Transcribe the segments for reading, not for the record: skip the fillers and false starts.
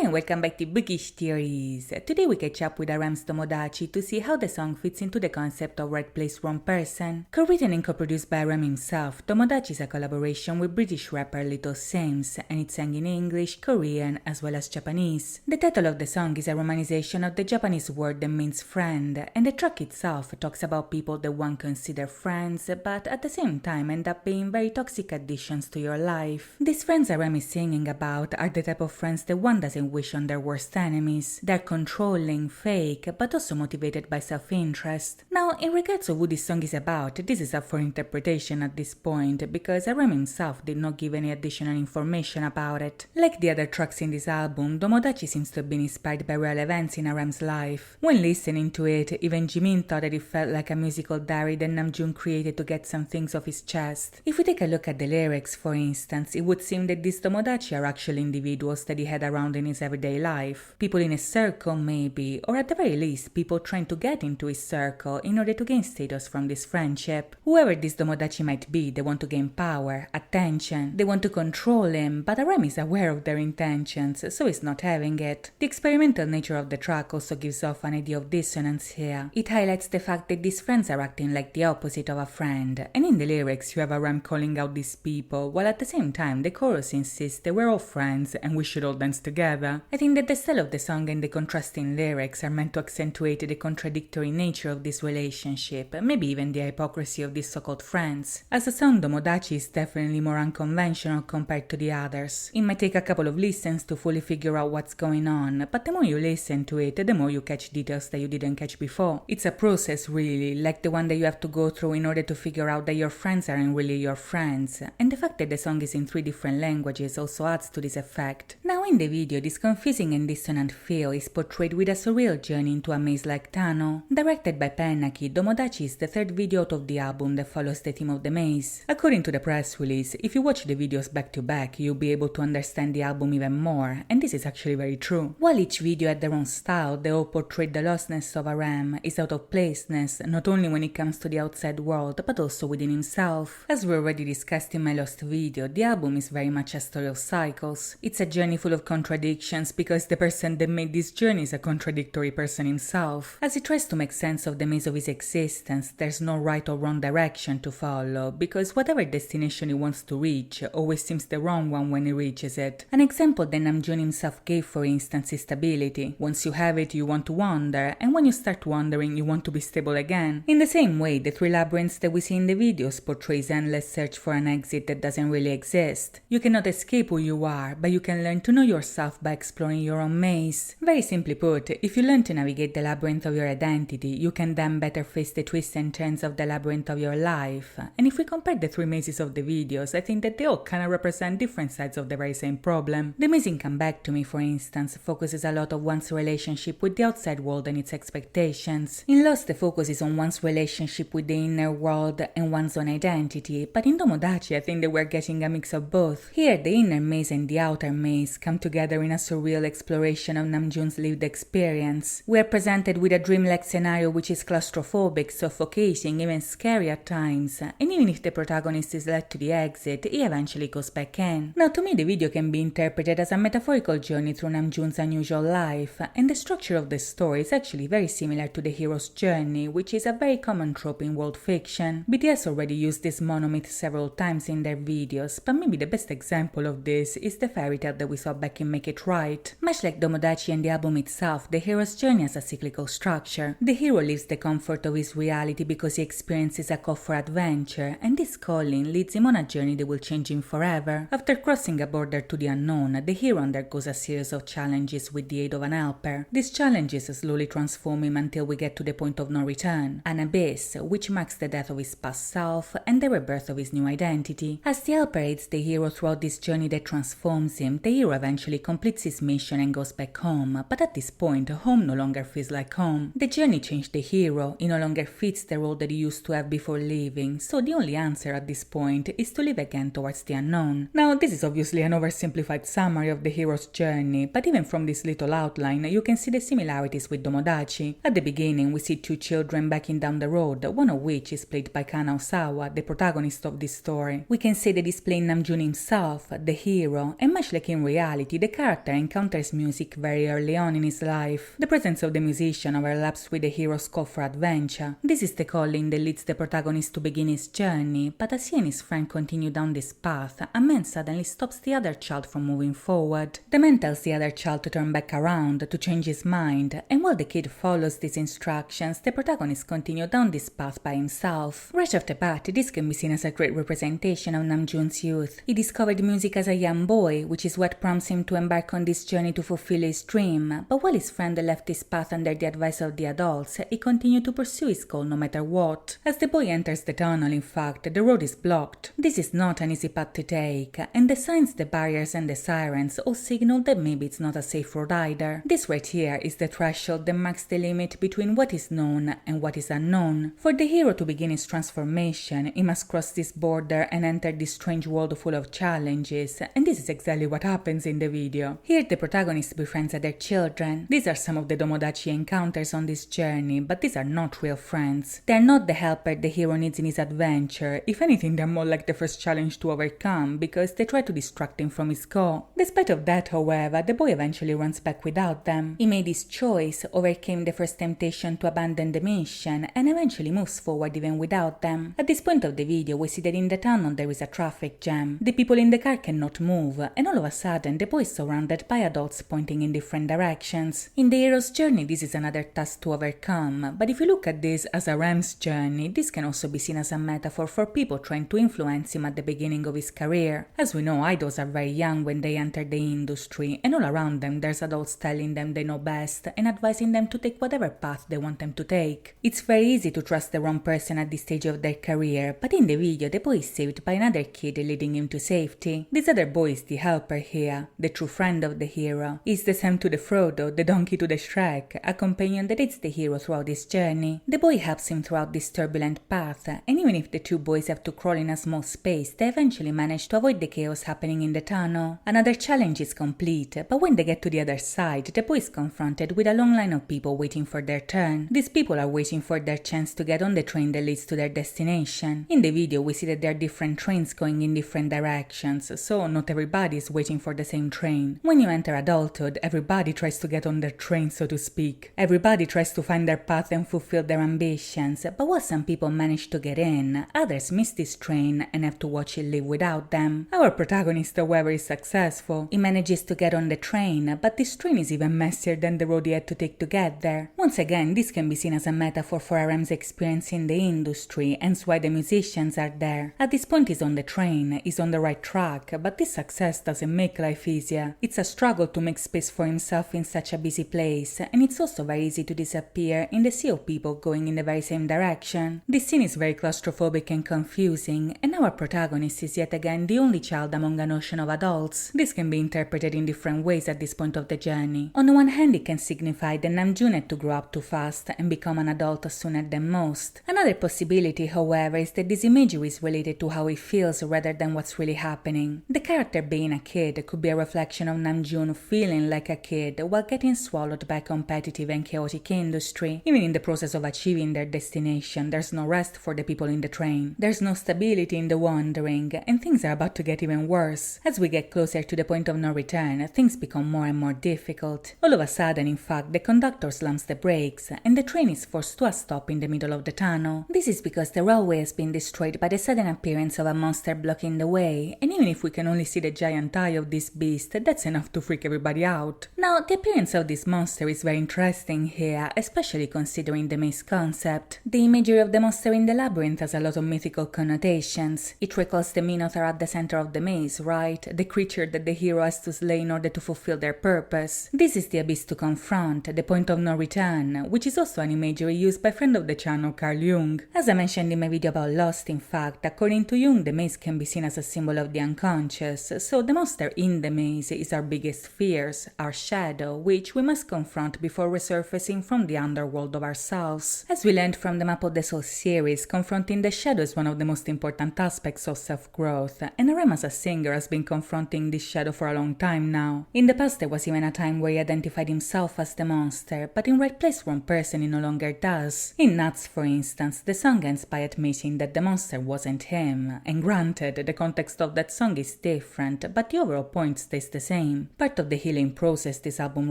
Hi and welcome back to Bookish Theories. Today we catch up with RM's Domodachi to see how the song fits into the concept of right place, wrong person. Co-written and co-produced by RM himself, Tomodachi is a collaboration with British rapper Little Sims, and it's sang in English, Korean as well as Japanese. The title of the song is a romanization of the Japanese word that means friend, and the track itself talks about people that one consider friends but at the same time end up being very toxic additions to your life. These friends RM is singing about are the type of friends that one doesn't wish on their worst enemies. They're controlling, fake, but also motivated by self-interest. Now, in regards to who this song is about, this is up for interpretation at this point, because RM himself did not give any additional information about it. Like the other tracks in this album, Domodachi seems to have been inspired by real events in RM's life. When listening to it, even Jimin thought that it felt like a musical diary that Namjoon created to get some things off his chest. If we take a look at the lyrics, for instance, it would seem that these Tomodachi are actually individuals that he had around in his everyday life. People in his circle maybe, or at the very least people trying to get into his circle in order to gain status from this friendship. Whoever this Domodachi might be, they want to gain power, attention, they want to control him, but RM is aware of their intentions, so he's not having it. The experimental nature of the track also gives off an idea of dissonance here. It highlights the fact that these friends are acting like the opposite of a friend, and in the lyrics you have RM calling out these people, while at the same time the chorus insists that we're all friends and we should all dance together. I think that the style of the song and the contrasting lyrics are meant to accentuate the contradictory nature of this relationship, maybe even the hypocrisy of these so-called friends. As a song, Domodachi is definitely more unconventional compared to the others. It might take a couple of listens to fully figure out what's going on, but the more you listen to it, the more you catch details that you didn't catch before. It's a process really, like the one that you have to go through in order to figure out that your friends aren't really your friends, and the fact that the song is in 3 different languages also adds to this effect. Now in the video, this confusing and dissonant feel is portrayed with a surreal journey into a maze like tunnel. Directed by Pennaki, Domodachi is the 3rd video out of the album that follows the theme of the maze. According to the press release, if you watch the videos back to back, you'll be able to understand the album even more, and this is actually very true. While each video had their own style, they all portrayed the lostness of RM, his out-of-placeness, not only when it comes to the outside world, but also within himself. As we already discussed in my last video, the album is very much a story of cycles. It's a journey full of contradictions because the person that made this journey is a contradictory person himself. As he tries to make sense of the maze of his existence, there's no right or wrong direction to follow, because whatever destination he wants to reach always seems the wrong one when he reaches it. An example that Namjoon himself gave, for instance, is stability. Once you have it, you want to wander, and when you start wandering, you want to be stable again. In the same way, the 3 labyrinths that we see in the videos portrays endless search for an exit that doesn't really exist. You cannot escape who you are, but you can learn to know yourself by exploring your own maze. Very simply put, if you learn to navigate the labyrinth of your identity, you can then better face the twists and turns of the labyrinth of your life. And if we compare the 3 mazes of the videos, I think that they all kind of represent different sides of the very same problem. The maze in Come Back to Me, for instance, focuses a lot on one's relationship with the outside world and its expectations. In Lost, the focus is on one's relationship with the inner world and one's own identity, but in Domodachi I think that we're getting a mix of both. Here, the inner maze and the outer maze come together in a surreal exploration of Namjoon's lived experience. We are presented with a dreamlike scenario which is claustrophobic, suffocating, even scary at times, and even if the protagonist is led to the exit, he eventually goes back in. Now to me the video can be interpreted as a metaphorical journey through Namjoon's unusual life, and the structure of the story is actually very similar to the hero's journey, which is a very common trope in world fiction. BTS already used this monomyth several times in their videos, but maybe the best example of this is the fairy tale that we saw back in Make It Right. Much like Domodachi and the album itself, the hero's journey has a cyclical structure. The hero leaves the comfort of his reality because he experiences a call for adventure, and this calling leads him on a journey that will change him forever. After crossing a border to the unknown, the hero undergoes a series of challenges with the aid of an helper. These challenges slowly transform him until we get to the point of no return, an abyss which marks the death of his past self and the rebirth of his new identity. As the helper aids the hero throughout this journey that transforms him, the hero eventually completes his mission and goes back home, but at this point, home no longer feels like home. The journey changed the hero, he no longer fits the role that he used to have before leaving, so the only answer at this point is to live again towards the unknown. Now, this is obviously an oversimplified summary of the hero's journey, but even from this little outline, you can see the similarities with Domodachi. At the beginning, we see 2 children backing down the road, one of which is played by Kana Osawa, the protagonist of this story. We can say that he's playing Namjoon himself, the hero, and much like in reality, the character character encounters music very early on in his life. The presence of the musician overlaps with the hero's call for adventure. This is the calling that leads the protagonist to begin his journey, but as he and his friend continue down this path, a man suddenly stops the other child from moving forward. The man tells the other child to turn back around, to change his mind, and while the kid follows these instructions, the protagonist continues down this path by himself. Right off the bat, this can be seen as a great representation of Namjoon's youth. He discovered music as a young boy, which is what prompts him to embark on this journey to fulfill his dream, but while his friend left his path under the advice of the adults, he continued to pursue his goal no matter what. As the boy enters the tunnel, in fact, the road is blocked. This is not an easy path to take, and the signs, the barriers and the sirens all signal that maybe it's not a safe road either. This right here is the threshold that marks the limit between what is known and what is unknown. For the hero to begin his transformation, he must cross this border and enter this strange world full of challenges, and this is exactly what happens in the video. Here the protagonist befriends other children. These are some of the Domodachi encounters on this journey, but these are not real friends. They are not the helper the hero needs in his adventure. If anything, they're more like the first challenge to overcome, because they try to distract him from his goal. Despite of that, however, the boy eventually runs back without them. He made his choice, overcame the first temptation to abandon the mission, and eventually moves forward even without them. At this point of the video, we see that in the tunnel there is a traffic jam. The people in the car cannot move, and all of a sudden the boy is surrounded by adults pointing in different directions. In the hero's journey, this is another task to overcome, but if you look at this as a ram's journey, this can also be seen as a metaphor for people trying to influence him at the beginning of his career. As we know, idols are very young when they enter the industry, and all around them there's adults telling them they know best and advising them to take whatever path they want them to take. It's very easy to trust the wrong person at this stage of their career, but in the video the boy is saved by another kid leading him to safety. This other boy is the helper here, the true friend of the hero. He's the Sam to the Frodo, the donkey to the Shrek, a companion that aids the hero throughout his journey. The boy helps him throughout this turbulent path, and even if the two boys have to crawl in a small space, they eventually manage to avoid the chaos happening in the tunnel. Another challenge is complete, but when they get to the other side, the boy is confronted with a long line of people waiting for their turn. These people are waiting for their chance to get on the train that leads to their destination. In the video, we see that there are different trains going in different directions, so not everybody is waiting for the same train. When you enter adulthood, everybody tries to get on their train, so to speak. Everybody tries to find their path and fulfill their ambitions, but while some people manage to get in, others miss this train and have to watch it leave without them. Our protagonist, however, is successful. He manages to get on the train, but this train is even messier than the road he had to take to get there. Once again, this can be seen as a metaphor for RM's experience in the industry, hence why the musicians are there. At this point he's on the train, he's on the right track, but this success doesn't make life easier. It's a struggle to make space for himself in such a busy place, and it's also very easy to disappear in the sea of people going in the very same direction. This scene is very claustrophobic and confusing, and our protagonist is yet again the only child among an ocean of adults. This can be interpreted in different ways at this point of the journey. On the one hand, it can signify that Namjoon had to grow up too fast and become an adult sooner than most. Another possibility, however, is that this imagery is related to how he feels rather than what's really happening. The character being a kid could be a reflection of Namjoon feeling like a kid while getting swallowed by a competitive and chaotic industry. Even in the process of achieving their destination, there's no rest for the people in the train. There's no stability in the wandering, and things are about to get even worse. As we get closer to the point of no return, things become more and more difficult. All of a sudden, in fact, the conductor slams the brakes, and the train is forced to a stop in the middle of the tunnel. This is because the railway has been destroyed by the sudden appearance of a monster blocking the way, and even if we can only see the giant eye of this beast, that's enough to freak everybody out. Now, the appearance of this monster is very interesting here, especially considering the maze concept. The imagery of the monster in the labyrinth has a lot of mythical connotations. It recalls the Minotaur at the center of the maze, right? The creature that the hero has to slay in order to fulfill their purpose. This is the abyss to confront, the point of no return, which is also an imagery used by friend of the channel Carl Jung. As I mentioned in my video about Lost, in fact, according to Jung, the maze can be seen as a symbol of the unconscious, so the monster in the maze is our biggest fears, our shadow, which we must confront before resurfacing from the underworld of ourselves. As we learned from the Map of the Soul series, confronting the shadow is one of the most important aspects of self-growth, and RM as a singer has been confronting this shadow for a long time now. In the past there was even a time where he identified himself as the monster, but in Right Place Wrong Person he no longer does. In Nuts, for instance, the song ends by admitting that the monster wasn't him, and granted, the context of that song is different, but the overall point stays the same. him. Part of the healing process this album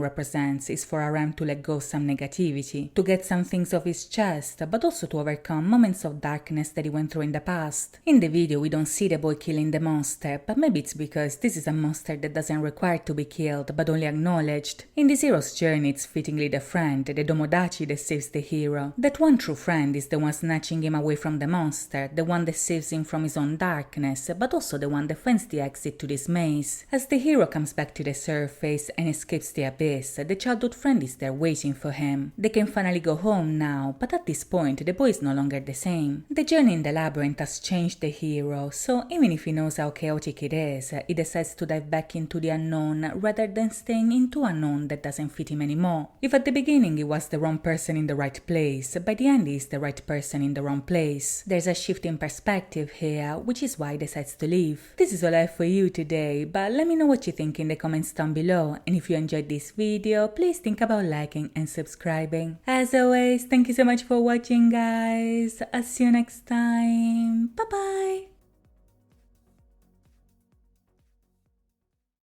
represents is for Aram to let go some negativity, to get some things off his chest, but also to overcome moments of darkness that he went through in the past. In the video we don't see the boy killing the monster, but maybe it's because this is a monster that doesn't require to be killed, but only acknowledged. In this hero's journey it's fittingly the friend, the Domodachi, that saves the hero. That one true friend is the one snatching him away from the monster, the one that saves him from his own darkness, but also the one that finds the exit to this maze. As the hero comes back to the surface and escapes the abyss, the childhood friend is there waiting for him. They can finally go home now, but at this point the boy is no longer the same. The journey in the labyrinth has changed the hero, so even if he knows how chaotic it is, he decides to dive back into the unknown rather than staying into unknown that doesn't fit him anymore. If at the beginning he was the wrong person in the right place, by the end he is the right person in the wrong place. There's a shift in perspective here, which is why he decides to leave. This is all I have for you today, but let me know what you think in the comments down below, and if you enjoyed this video, please think about liking and subscribing. As always, thank you so much for watching guys. I'll see you next time. Bye bye.